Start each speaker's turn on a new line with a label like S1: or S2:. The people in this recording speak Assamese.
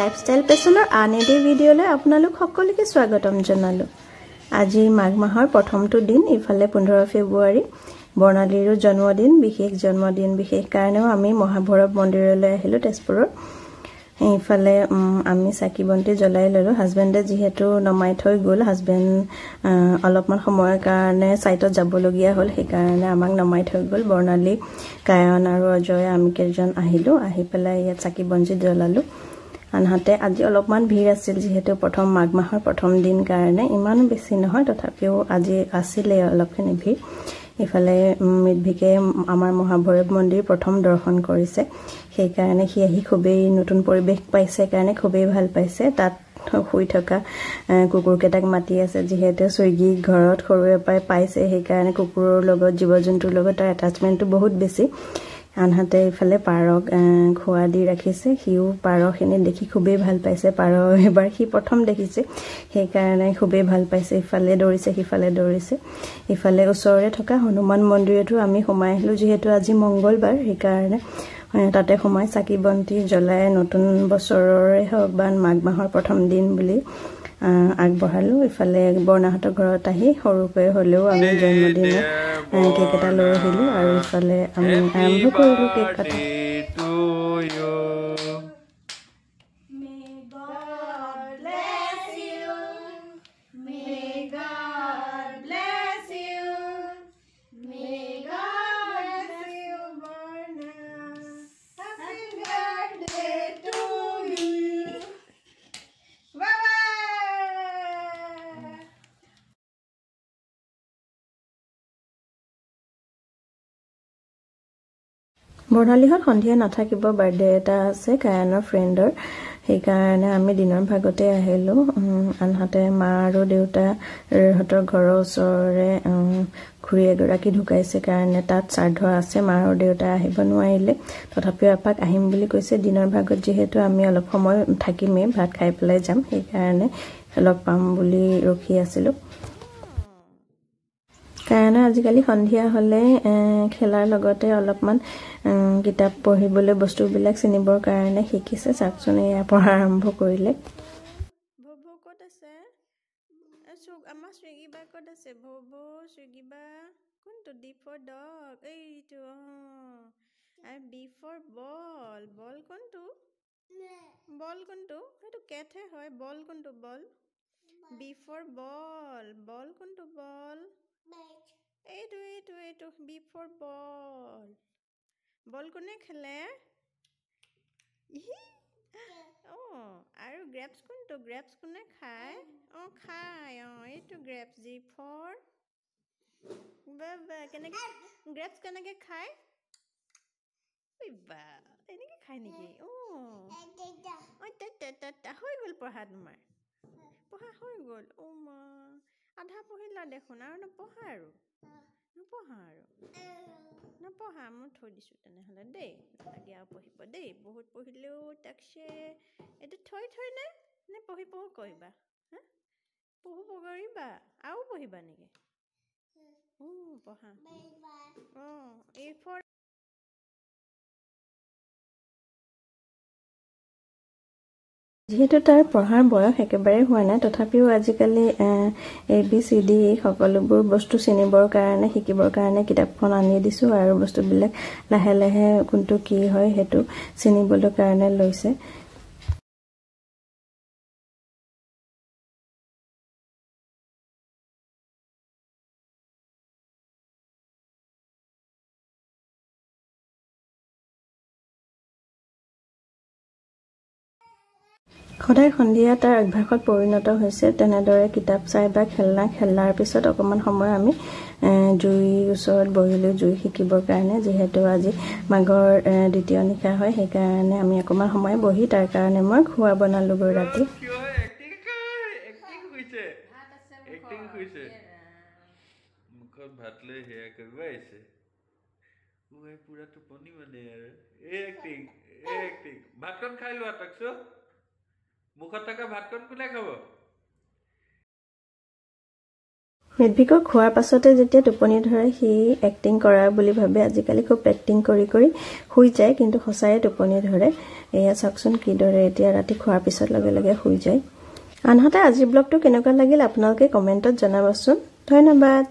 S1: লাইফষ্টাইল পেছনৰ আন এটি ভিডিঅ'লৈ আপোনালোক সকলোকে স্বাগতম জনালোঁ। আজি মাঘ মাহৰ প্ৰথমটো দিন, ইফালে 15 ফেব্ৰুৱাৰী বৰ্ণালীৰো জন্মদিন। বিশেষ কাৰণেও আমি মহাভৈৰৱ মন্দিৰলৈ আহিলোঁ তেজপুৰৰ। ইফালে আমি চাকি বন্তি জ্বলাই ল'লোঁ। হাজবেণ্ডে যিহেতু নমাই থৈ গ'ল, হাজবেণ্ড অলপমান সময়ৰ কাৰণে ছাইটত যাবলগীয়া হ'ল, সেইকাৰণে আমাক নমাই থৈ গ'ল। বৰ্ণালী, কায়ন আৰু অজয় আমি কেইজন আহিলোঁ। আহি পেলাই ইয়াত চাকি বন্তি জ্বলালোঁ। আনহাতে আজি অলপমান ভিৰ আছিল, যিহেতু প্ৰথম মাঘ মাহৰ প্ৰথম দিন কাৰণে ইমান বেছি নহয়, তথাপিও আজি আছিলে অলপখিনি ভিৰ। ইফালে মিতভিকে আমাৰ মহাভৈৰৱ মন্দিৰ প্ৰথম দৰ্শন কৰিছে, সেইকাৰণে সি আহি খুবেই নতুন পৰিৱেশ পাইছে কাৰণে খুবেই ভাল পাইছে। তাত শুই থকা কুকুৰকেইটাক মাতি আছে, যিহেতু চুইগি ঘৰত সৰুৰে পৰাই পাইছে, সেইকাৰণে কুকুৰৰ লগত, জীৱ জন্তুৰ লগত তাৰ এটাচমেণ্টটো বহুত বেছি। আনহাতে ইফালে পাৰক খোৱা দি ৰাখিছে, সিও পাৰখিনি দেখি খুবেই ভাল পাইছে। পাৰ এবাৰ সি প্ৰথম দেখিছে, সেইকাৰণে খুবেই ভাল পাইছে। ইফালে দৌৰিছে, সিফালে দৌৰিছে। ইফালে ওচৰৰে থকা হনুমান মন্দিৰতো আমি সোমাই আহিলোঁ, যিহেতু আজি মংগলবাৰ, সেইকাৰণে তাতে সোমাই চাকি বন্তি জ্বলাই নতুন বছৰৰে হওক বা মাঘ মাহৰ প্ৰথম দিন বুলি আগবঢ়ালোঁ। ইফালে বৰ্ণাহঁতৰ ঘৰত আহি সৰুকৈ হ'লেও আমি জন্মদিনৰ কেক এটা লৈ আহিলোঁ, আৰু ইফালে আমি আৰম্ভ কৰিলোঁ কেক কটা। বৰ্ণালীহঁত সন্ধিয়া নাথাকিব, বাৰ্থডে এটা আছে কায়নৰ ফ্ৰেণ্ডৰ, সেইকাৰণে আমি দিনৰ ভাগতে আহিলোঁ। আনহাতে মা আৰু দেউতাহঁতৰ ঘৰৰ ওচৰৰে খুৰী এগৰাকী ঢুকাইছে কাৰণে তাত শ্ৰাদ্ধ আছে। মা আৰু দেউতা আহিব নোৱাৰিলে, তথাপিও এপাক আহিম বুলি কৈছে। দিনৰ ভাগত যিহেতু আমি অলপ সময় থাকিমেই, ভাত খাই পেলাই যাম, সেইকাৰণে লগ পাম বুলি ৰখি আছিলোঁ। কাৰণে আজিকালি সন্ধিয়া হ'লে খেলাৰ লগতে অলপমান কিতাপ পঢ়িবলৈ বস্তুবিলাক চিনিবৰ কাৰণে শিকিছে। চাওকচোন, এয়া পঢ়া আৰম্ভ কৰিলে। ভৌ ক'ত আছে? আমাৰ চুইগি বা ক'ত আছে? ভৌ চুইগি বা কোনটো? ডি ফৰ ডগ, এইটো। আৰু বি ফৰ বল, বল কোনটো? বল কোনটো? সেইটো কেটহে হয়। বল কোনটো? বল। বি ফৰ বল, বল কোনটো? বল এইটো বি ফৰ বল। বল কোনে খেলে? আৰু গ্ৰেপছ কোনটো? গ্ৰেপছ কোনে খায়? খায়, এইটো গ্ৰেপছ। জি ফৰ বাবা, কেনেকে গ্ৰেপছ কেনেকে খায়? বা এনেকে খায় নেকি? হৈ গ'ল পঢ়া তোমাৰ? পঢ়া হৈ গ'ল? মা আধা পঢ়িলা দেখোন, আৰু নপঢ়া? আৰু নপঢ়া? মই থৈ দিছোঁ তেনেহ'লে দেই, নালাগে আৰু পঢ়িব দেই। বহুত পঢ়িলেও তাকছে এইটো থৈ নে পঢ়ি কৰিবা? পঢ়ো কৰিবা আৰু পঢ়িবা নেকি? পঢ়া। এই ফৰ যিহেতু তাৰ পঢ়াৰ বয়স একেবাৰে হোৱা নাই, তথাপিও আজিকালি ABCD সকলোবোৰ বস্তু চিনিবৰ কাৰণে, শিকিবৰ কাৰণে কিতাপখন আনি দিছোঁ, আৰু বস্তুবিলাক লাহে লাহে কোনটো কি হয় সেইটো চিনিবলৈ কাৰণে লৈছে। সদায় সন্ধিয়া তাৰ অভ্যাসত পৰিণত হৈছে। তেনেদৰে কিতাপ চাই বা খেলাৰ পিছত অকণমান সময় আমি জুইৰ ওচৰত বহিলোঁ, জুই শিকিবৰ কাৰণে। যিহেতু আজি মাঘৰ দ্বিতীয় নিশা হয়, সেইকাৰণে আমি অকণমান সময় বহি তাৰ কাৰণে মই খোৱা বনালোগৈ ৰাতি।
S2: মুখত ভাত লৈ সেয়া কৰিব আহিছে। পুৰা টোপনি মানে আৰু এক্টিং। ভাতকণ খাই লোৱা তাকছো। মুখত থকা ভাতকণ কোনে খাব?
S1: মেডভিকক খোৱাৰ পাছতে যেতিয়া টোপনি ধৰে সি এক্টিং কৰা বুলি ভাবে আজিকালি খুব এক্টিং কৰি কৰি শুই যায় কিন্তু সঁচায়ে টোপনি ধৰে এয়া চাওকচোন কি দৰে এতিয়া ৰাতি খোৱাৰ পিছত লগে লগে শুই যায় আনহাতে আজি ব্লগটো কেনেকুৱা লাগিল আপোনালোকে কমেন্টত জনাবচোন ধন্যবাদ